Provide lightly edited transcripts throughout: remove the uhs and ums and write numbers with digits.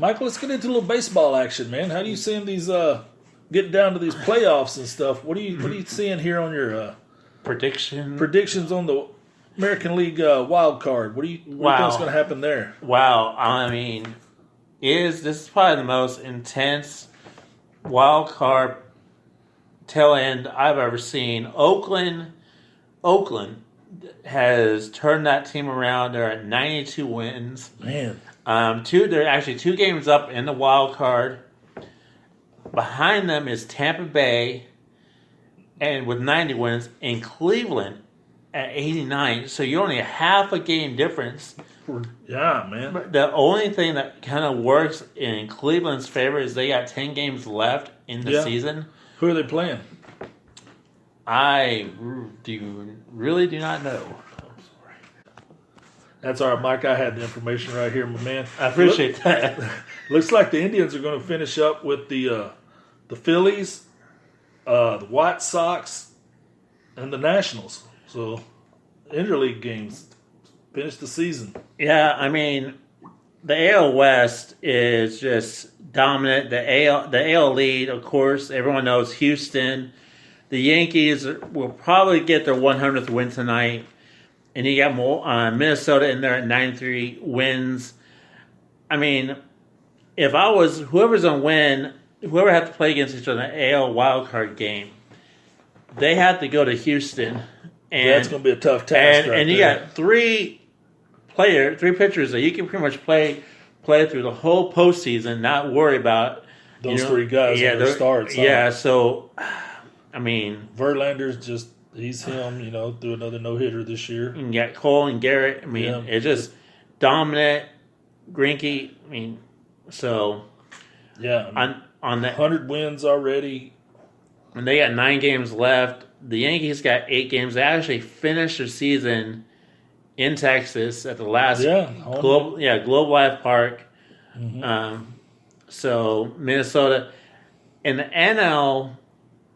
Michael, let's get into a little baseball action, man. How do you seeing these getting down to these playoffs and stuff? What are you seeing here on your predictions on the American League wild card? What do you think is going to happen there? Wow, I mean, this is probably the most intense wild card tail end I've ever seen. Oakland has turned that team around. They're at 92 wins. Man. They're actually 2 games up in the wild card. Behind them is Tampa Bay, and with 90 wins, and Cleveland at 89. So you're only a half a game difference. Yeah, man. But the only thing that kind of works in Cleveland's favor is they got 10 games left in the season. Who are they playing? I really do not know. That's all right, Mike. I had the information right here, my man. I appreciate that. Looks like the Indians are going to finish up with the Phillies, the White Sox, and the Nationals. So, interleague games finish the season. Yeah, I mean, the AL West is just dominant. The AL lead, of course, everyone knows Houston. The Yankees will probably get their 100th win tonight. And you got Minnesota in there at 93 wins. I mean, if I was whoever's going to win, whoever had to play against each other in the AL wildcard game, they had to go to Houston. And that's going to be a tough task. And you got three pitchers that you can pretty much play through the whole postseason, not worry about those 3 guys in their starts. Yeah, so I mean, Verlander's just. He's him, through another no-hitter this year. You got Cole and Garrett. I mean, it's just dominant. Greinke. I mean, so on the 100 wins already, and they got 9 games left. The Yankees got 8 games. They actually finished their season in Texas at the last Globe Life Park. Mm-hmm. So Minnesota in the NL.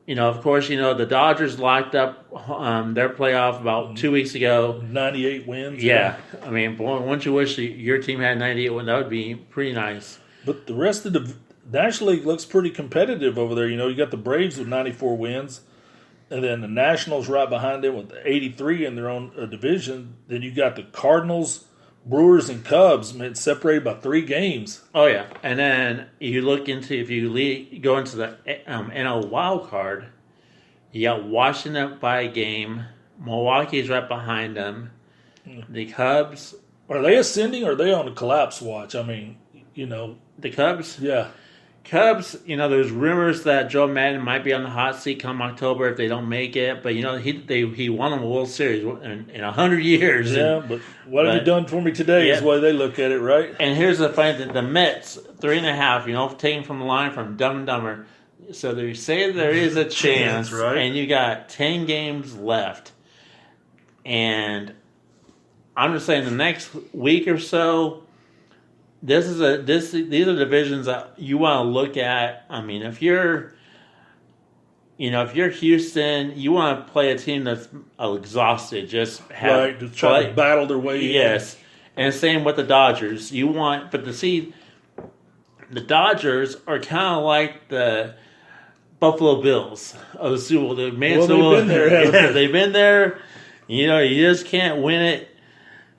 Of course, the Dodgers locked up their playoff about 2 weeks ago. 98 wins. Yeah. I mean, boy, wouldn't you wish your team had 98 wins? That would be pretty nice. But the rest of the National League looks pretty competitive over there. You got the Braves with 94 wins, and then the Nationals right behind them with 83 in their own division. Then you got the Cardinals, Brewers, and Cubs, separated by 3 games. Oh, yeah. And then you look into, if you go into the NL wild card, you got Washington by a game. Milwaukee's right behind them. The Cubs. Are they ascending or are they on a collapse watch? I mean, The Cubs? Yeah. Cubs, there's rumors that Joe Madden might be on the hot seat come October if they don't make it. But, he won a World Series in 100 years. Yeah, but what have you done for me today is the way they look at it, right? And here's the funny thing. The Mets, 3.5, taken from the line from Dumb and Dumber. So they say there is a chance, right? And you got 10 games left. And I'm just saying the next week or so, these are divisions that you want to look at. I mean, if you're Houston, you want to play a team that's exhausted, just try to battle their way. Yes, and same with the Dodgers. But to see the Dodgers are kind of like the Buffalo Bills of the Super Bowl. They've been there. They've been there. You just can't win it.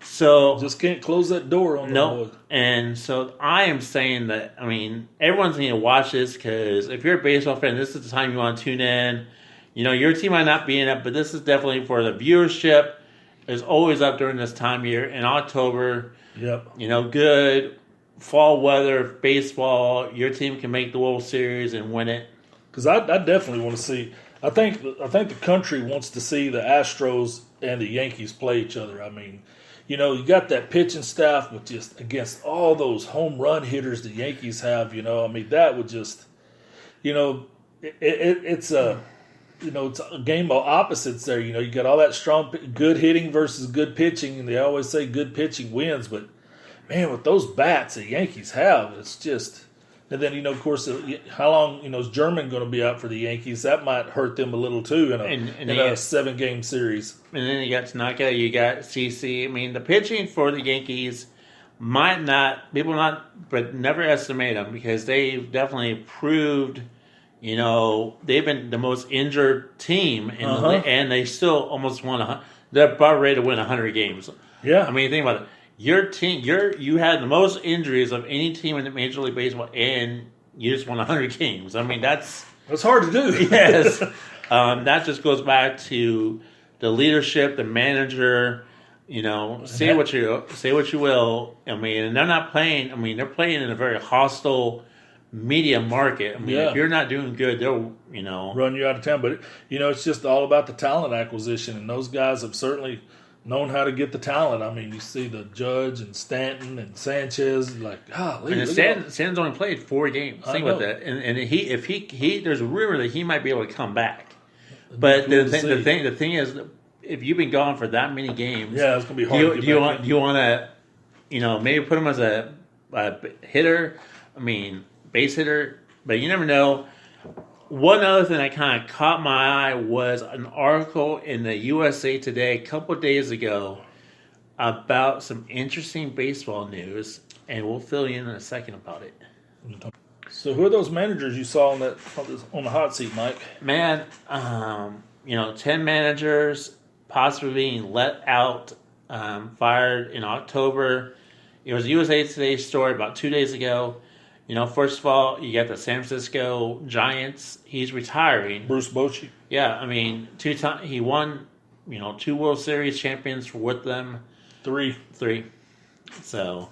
So just can't close that door on no. And so I am saying that, everyone's going to watch this because if you're a baseball fan, this is the time you want to tune in. Your team might not be in it, but this is definitely for the viewership. It's always up during this time of year in October. Yep. Good fall weather, baseball. Your team can make the World Series and win it. Because I definitely want to see. I think the country wants to see the Astros and the Yankees play each other. I mean, you got that pitching staff, but just against all those home run hitters the Yankees have, that would just, it's a game of opposites there. You got all that strong, good hitting versus good pitching, and they always say good pitching wins. But man, with those bats the Yankees have, it's just. And then, of course, how long, is German going to be out for the Yankees? That might hurt them a little, too, in a 7-game series. And then you got Tanaka, you got CC. The pitching for the Yankees but never estimate them because they've definitely proved, they've been the most injured team in the league, and they still almost won. They're about ready to win 100 games. Yeah, I mean, think about it. Your team, you had the most injuries of any team in the Major League Baseball, and you just won 100 games. I mean, that's hard to do. Yes, that just goes back to the leadership, the manager. Say what you will. I mean, and they're not playing. I mean, they're playing in a very hostile media market. I mean, if you're not doing good, they'll run you out of town. But it's just all about the talent acquisition, and those guys have certainly known how to get the talent. I mean, you see the Judge and Stanton and Sanchez, like, golly. And Stanton's only played 4 games. Think about that. And if he there's a rumor that he might be able to come back. But the thing is, if you've been gone for that many games, it's gonna be hard. Do you want to, maybe put him as a hitter? I mean, base hitter. But you never know. One other thing that kind of caught my eye was an article in the USA Today a couple of days ago about some interesting baseball news, and we'll fill you in a second about it. So, who are those managers you saw on the hot seat, Mike? Man, 10 managers possibly being let out, fired in October. It was a USA Today story about 2 days ago. First of all, you got the San Francisco Giants. He's retiring. Bruce Bochy. Yeah, I mean, he won, 2 World Series champions with them. 3. So.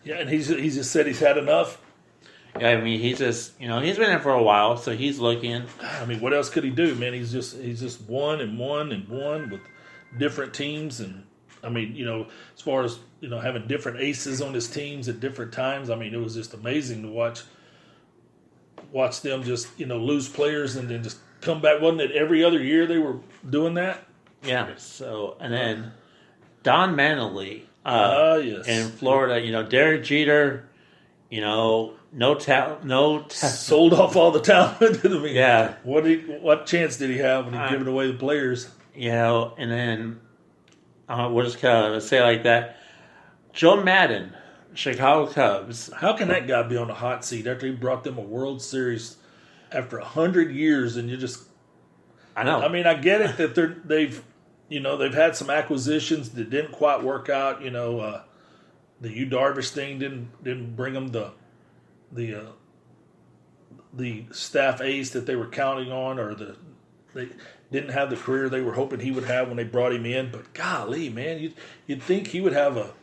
Yeah, and he's just said he's had enough. Yeah, I mean, he's just, he's been there for a while, so he's looking. I mean, what else could he do, man? He's just won and won and won with different teams, and I mean, as far as having different aces on his teams at different times. I mean, it was just amazing to watch them just lose players and then just come back. Wasn't it every other year they were doing that? Yeah. So and then Don Manley, yes, in Florida. Derek Jeter, no talent, sold off all the talent. I mean, yeah. What chance did he have when he giving away the players? And then we'll just kind of say it like that. Joe Madden, Chicago Cubs. How can that guy be on the hot seat after he brought them a World Series after 100 years? And you just, I know. I mean, I get it that they've had some acquisitions that didn't quite work out. The Yu Darvish thing didn't bring them the staff ace that they were counting on, or they didn't have the career they were hoping he would have when they brought him in. But golly, man, you'd think he would have a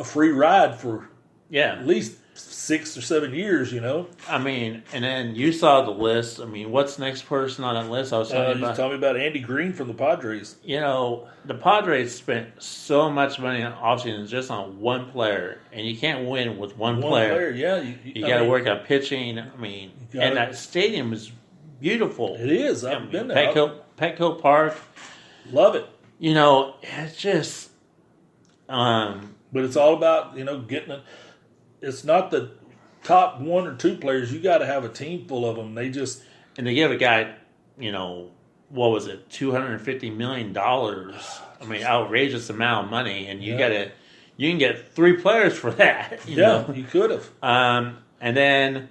free ride for at least 6 or 7 years, I mean, and then you saw the list. I mean, what's the next person on that list? I was telling you about. Tell me about Andy Green from the Padres. The Padres spent so much money on offseason just on one player, and you can't win with one player. Yeah, you got to work on pitching. I mean, and that stadium is beautiful. It is. I've been there. Petco Park. Love it. It's just. But it's all about getting it. It's not the top 1 or 2 players. You got to have a team full of them. They give a guy, what was it, $250 million? I mean, outrageous amount of money, and you can get 3 players for that. You could have. And then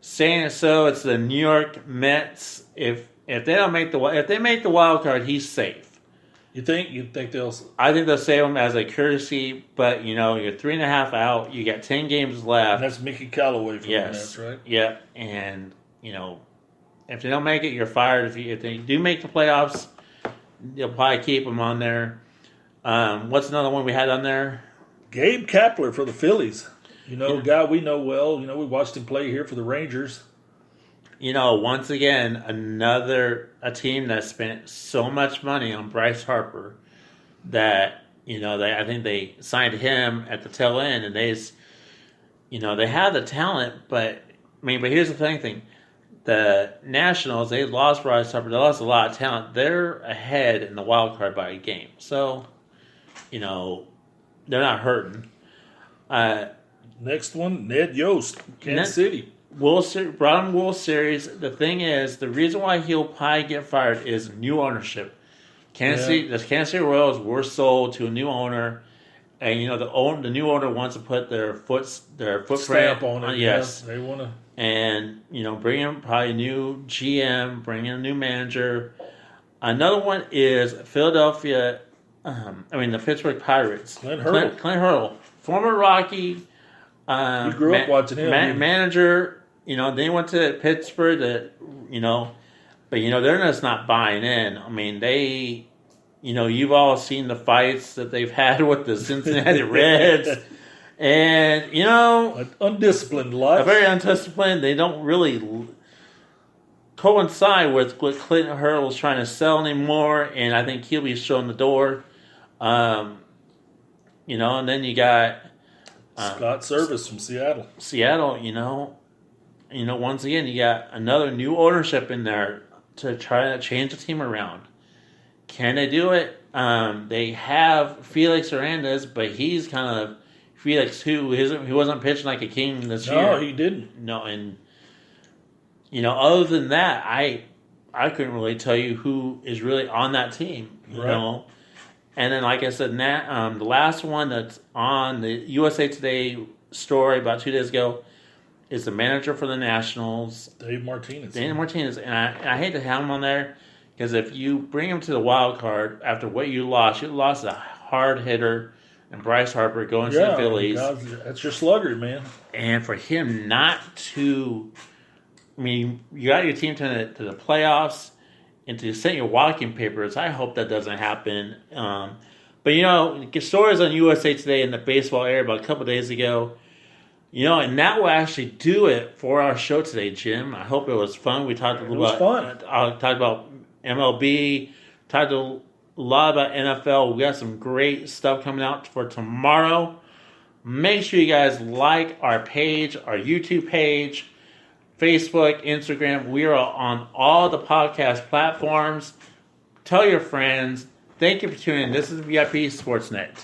saying so, it's the New York Mets. If they make the wild card, he's safe. You think they'll? I think they'll save him as a courtesy, but you're 3.5 out. You got 10 games left. And that's Mickey Callaway from the Mets, right? Yeah, and if they don't make it, you're fired. If they do make the playoffs, they'll probably keep him on there. What's another one we had on there? Gabe Kapler for the Phillies. A guy we know well. We watched him play here for the Rangers. Once again, a team that spent so much money on Bryce Harper that, I think they signed him at the tail end, and they have the talent, but here's the thing. The Nationals, they lost Bryce Harper. They lost a lot of talent. They're ahead in the wild card by a game. So, they're not hurting. Next one, Ned Yost, Kansas City. Brought him World Series. The thing is, the reason why he'll probably get fired is new ownership. The Kansas City Royals were sold to a new owner, And the new owner wants to put their footprint Stamp on it. Yes, they want to. And bring in probably a new GM, bring in a new manager. Another one is Philadelphia. The Pittsburgh Pirates. Clint Hurdle. Clint Hurdle, former Rocky. You grew up watching him. Manager. They went to Pittsburgh. But they're just not buying in. I mean, they. You've all seen the fights that they've had with the Cincinnati Reds. And, an undisciplined life. Very undisciplined. They don't really coincide with what Clinton Hurdle's trying to sell anymore. And I think he'll be showing the door. And then you got Scott Service from Seattle. Once again, you got another new ownership in there to try to change the team around. Can they do it? They have Felix Hernandez, but he's kind of Felix who wasn't pitching like a king this year. No, he didn't. No, and other than that, I couldn't really tell you who is really on that team. You know, and then like I said, the last one that's on the USA Today story about 2 days ago is the manager for the Nationals, Dave Martinez. And I hate to have him on there. Because if you bring him to the wild card after what you lost a hard hitter and Bryce Harper going to the Phillies. That's your slugger, man. And for him not to, you got your team to the playoffs and to send your walking papers. I hope that doesn't happen. But stories on USA Today in the baseball area about a couple days ago. And that will actually do it for our show today, Jim. I hope it was fun. We talked a little about. Talked about MLB, talked a lot about NFL. We got some great stuff coming out for tomorrow. Make sure you guys like our page, our YouTube page, Facebook, Instagram. We are on all the podcast platforms. Tell your friends. Thank you for tuning in. This is VIP Sportsnet.